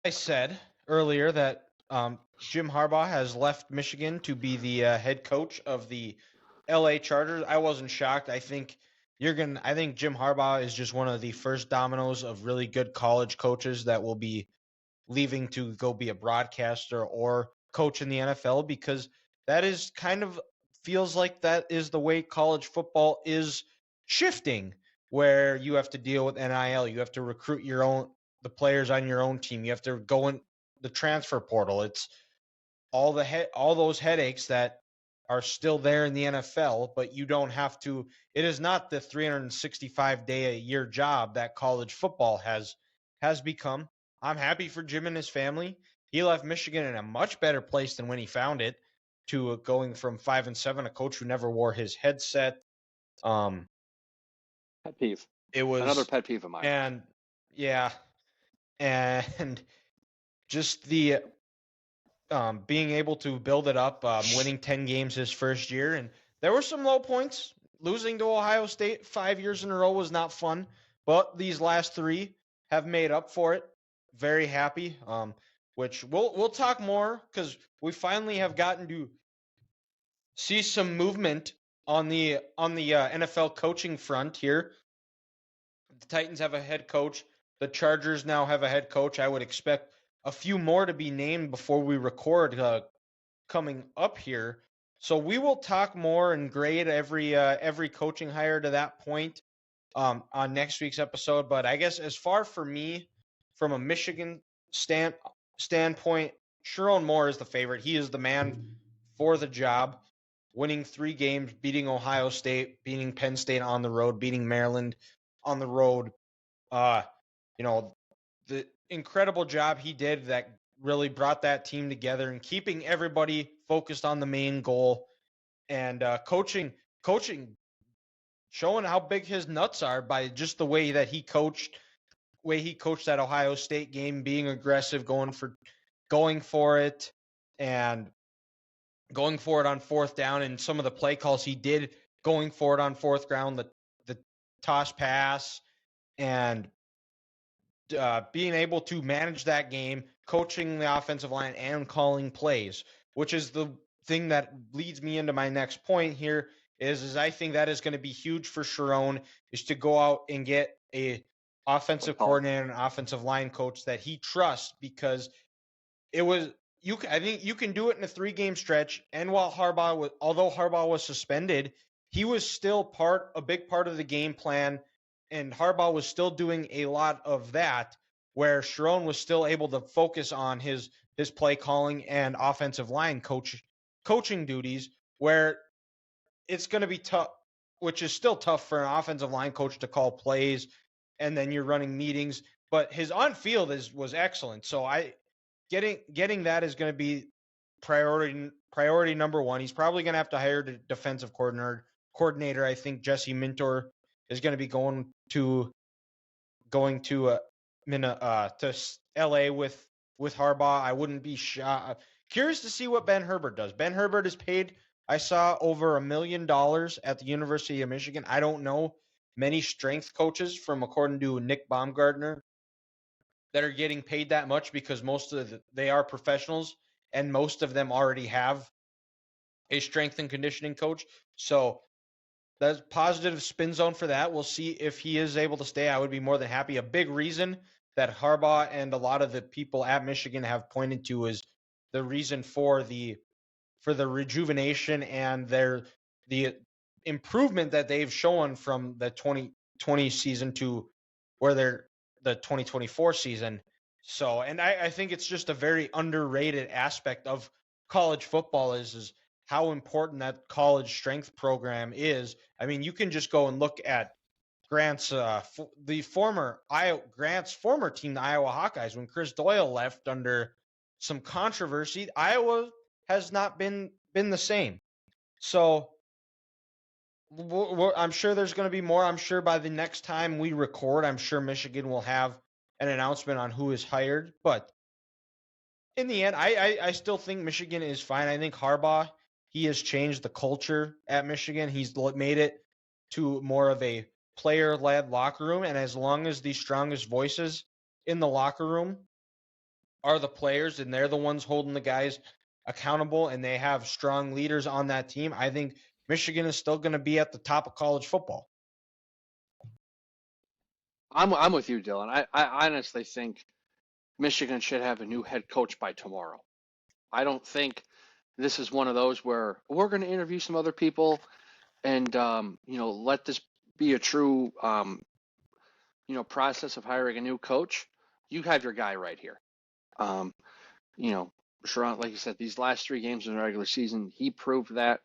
I said earlier that Jim Harbaugh has left Michigan to be the head coach of the LA Chargers. I wasn't shocked. I think Jim Harbaugh is just one of the first dominoes of really good college coaches that will be leaving to go be a broadcaster or coach in the NFL, because that is kind of feels like that is the way college football is shifting, where you have to deal with NIL, you have to recruit the players on your own team, you have to go in the transfer portal. It's all those headaches that are still there in the NFL, but you don't have to. It is not the 365-day a year job that college football has become. I'm happy for Jim and his family. He left Michigan in a much better place than when he found it, to going from 5-7, a coach who never wore his headset. Um, Pet peeve. it Another was, pet peeve of mine. and yeah, and just the being able to build it up, winning 10 games his first year. And there were some low points. Losing to Ohio State 5 years in a row was not fun, but these last three have made up for it. Very happy. Which we'll talk more, because we finally have gotten to see some movement on the NFL coaching front here. The Titans have a head coach. The Chargers now have a head coach. I would expect a few more to be named before we record coming up here. So we will talk more and grade every coaching hire to that point on next week's episode. But I guess as far for me, from a Michigan standpoint, Sherrone Moore is the favorite. He is the man for the job, winning 3 games, beating Ohio State, beating Penn State on the road, beating Maryland on the road. Uh, you know, the incredible job he did that really brought that team together and keeping everybody focused on the main goal, and coaching, showing how big his nuts are by just the way he coached that Ohio State game, being aggressive, going for it, and going for it on fourth down, and some of the play calls he did going for it on fourth down, the toss pass, and being able to manage that game, coaching the offensive line, and calling plays, which is the thing that leads me into my next point here. Is I think that is going to be huge for Sherrone, is to go out and get a offensive coordinator and offensive line coach that he trusts, because it was I think you can do it in a 3-game stretch. And although Harbaugh was suspended, he was still a big part of the game plan, and Harbaugh was still doing a lot of that, where Sherrone was still able to focus on his play calling and offensive line coaching duties, where it's going to be tough, which is still tough for an offensive line coach to call plays, and then you're running meetings. But his on field was excellent. So getting that is going to be priority number one. He's probably going to have to hire a defensive coordinator. I think Jesse Minter is going to be going to LA with Harbaugh. I wouldn't be curious to see what Ben Herbert does. Ben Herbert is paid, I saw, over $1 million at the University of Michigan. I don't know many strength coaches, from according to Nick Baumgartner, that are getting paid that much, because they are professionals, and most of them already have a strength and conditioning coach. So that's positive spin zone for that. We'll see if he is able to stay. I would be more than happy. A big reason that Harbaugh and a lot of the people at Michigan have pointed to is the reason for the rejuvenation and the improvement that they've shown from the 2020 season to where they're the 2024 season. So, and I think it's just a very underrated aspect of college football is how important that college strength program is. I mean, you can just go and look at Grant's former team, the Iowa Hawkeyes, when Chris Doyle left under some controversy. Iowa has not been the same. So I'm sure there's going to be more. I'm sure by the next time we record, I'm sure Michigan will have an announcement on who is hired. But in the end, I still think Michigan is fine. I think Harbaugh, he has changed the culture at Michigan. He's made it to more of a player-led locker room. And as long as the strongest voices in the locker room are the players, and they're the ones holding the guys accountable, and they have strong leaders on that team, I think Michigan is still going to be at the top of college football. I'm with you, Dylan. I honestly think Michigan should have a new head coach by tomorrow. I don't think this is one of those where we're going to interview some other people and let this be a true process of hiring a new coach. You have your guy right here. Um, Sherrone, like you said, these last 3 games in the regular season, he proved that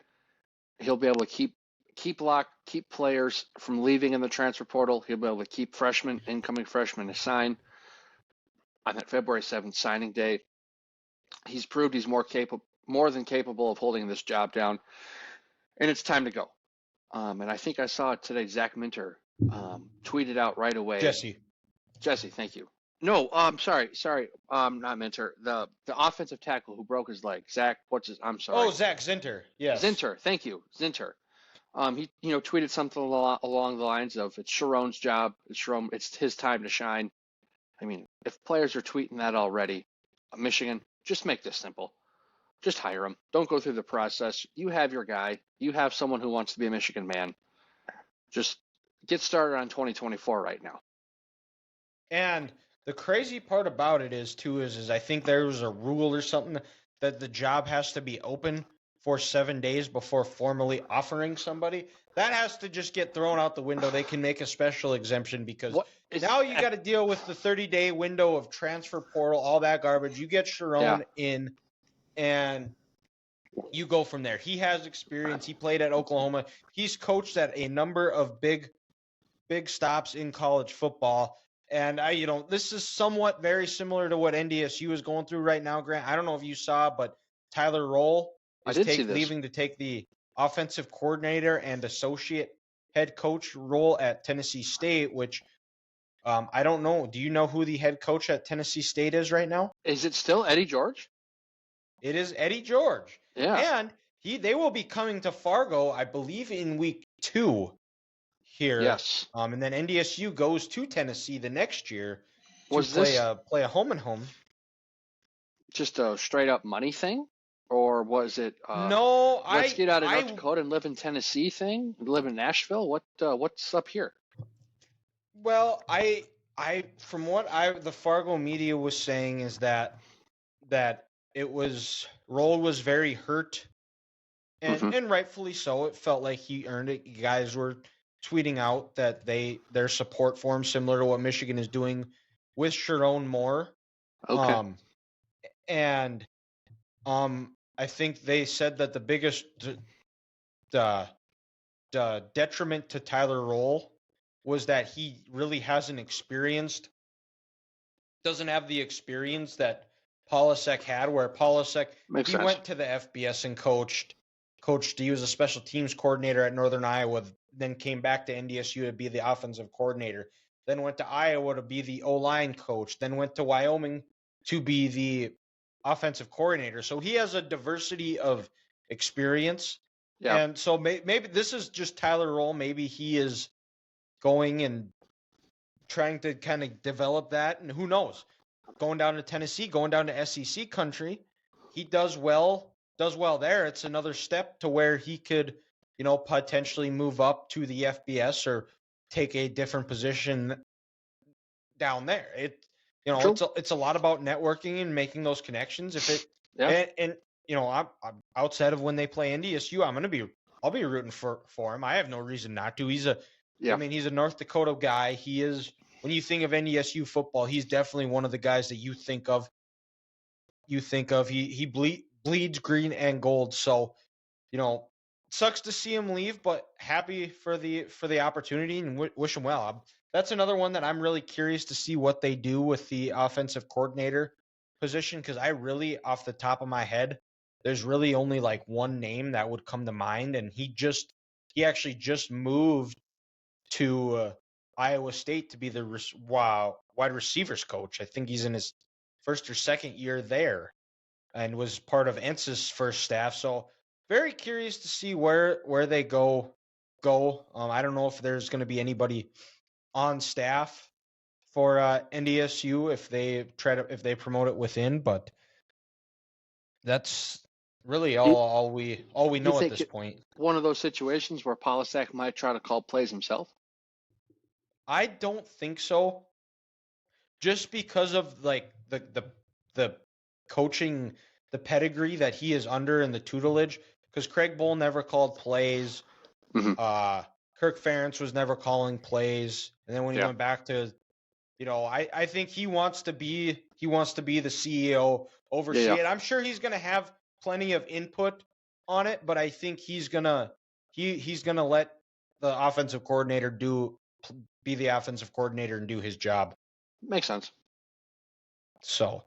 he'll be able to keep players from leaving in the transfer portal. He'll be able to keep incoming freshmen assigned on that February 7th signing day. He's proved he's more than capable of holding this job down, and it's time to go. And I think I saw it today. Zach Minter tweeted out right away. Jesse, thank you. No, sorry, not Minter. The offensive tackle who broke his leg. Zach, I'm sorry. Oh, Zach Zinter. Yes. Zinter, thank you, Zinter. He tweeted something along the lines of it's Sherrone's job. It's his time to shine. I mean, if players are tweeting that already, Michigan, just make this simple. Just hire him. Don't go through the process. You have your guy. You have someone who wants to be a Michigan man. Just get started on 2024 right now. And the crazy part about it is I think there was a rule or something that the job has to be open for 7 days before formally offering somebody. That has to just get thrown out the window. They can make a special exemption because now you got to deal with the 30-day window of transfer portal, all that garbage. You get Sherrone in, and you go from there. He has experience. He played at Oklahoma. He's coached at a number of big stops in college football. And this is somewhat very similar to what NDSU is going through right now, Grant. I don't know if you saw, but Tyler Roll is leaving to take the offensive coordinator and associate head coach role at Tennessee State, which I don't know. Do you know who the head coach at Tennessee State is right now? Is it still Eddie George? It is Eddie George. Yeah. And they will be coming to Fargo, I believe, in week 2 here. Yes. And then NDSU goes to Tennessee the next year to play a home and home. Just a straight up money thing? Or was it no? Let's get out of North Dakota and live in Tennessee thing? Live in Nashville? What's up here? Well, from what the Fargo media was saying is that Roll was very hurt, and rightfully so. It felt like he earned it. You guys were tweeting out that their support for him, similar to what Michigan is doing with Sherrone Moore. Okay. I think they said that the biggest detriment to Tyler Roll was that he really doesn't have the experience that Polasek had, where Polasek went to the FBS and coached. He was a special teams coordinator at Northern Iowa, then came back to NDSU to be the offensive coordinator, then went to Iowa to be the O-line coach, then went to Wyoming to be the offensive coordinator. So he has a diversity of experience. Yeah. And so maybe this is just Tyler Roll. Maybe he is going and trying to kind of develop that. And who knows? Going down to Tennessee, going down to SEC country, he does well there. It's another step to where he could, potentially move up to the FBS or take a different position down there. It's a lot about networking and making those connections. I'm outside of when they play NDSU, I'll be rooting for him. I have no reason not to. He's a North Dakota guy. He is, when you think of NDSU football, he's definitely one of the guys that you think of. He bleeds green and gold. So, sucks to see him leave, but happy for the opportunity and wish him well. That's another one that I'm really curious to see what they do with the offensive coordinator position, because I really, off the top of my head, there's really only like one name that would come to mind, and he actually just moved to Iowa State to be the wide receivers coach. I think he's in his first or second year there, and was part of Entz's first staff. So very curious to see where they go. I don't know if there's going to be anybody on staff for NDSU if they promote it within, but that's really Do you, all we do you know at think this point. one of those situations where Polisak might try to call plays himself? I don't think so, just because of like the coaching, the pedigree that he is under in the tutelage. Because Craig Bowl never called plays. Mm-hmm. Uh, Kirk Ferentz was never calling plays, and then when he Yeah. went back to, I think he wants to be the CEO, oversee Yeah. it. I'm sure he's gonna have plenty of input on it, but I think he's gonna let the offensive coordinator be the offensive coordinator and do his job. Makes sense. So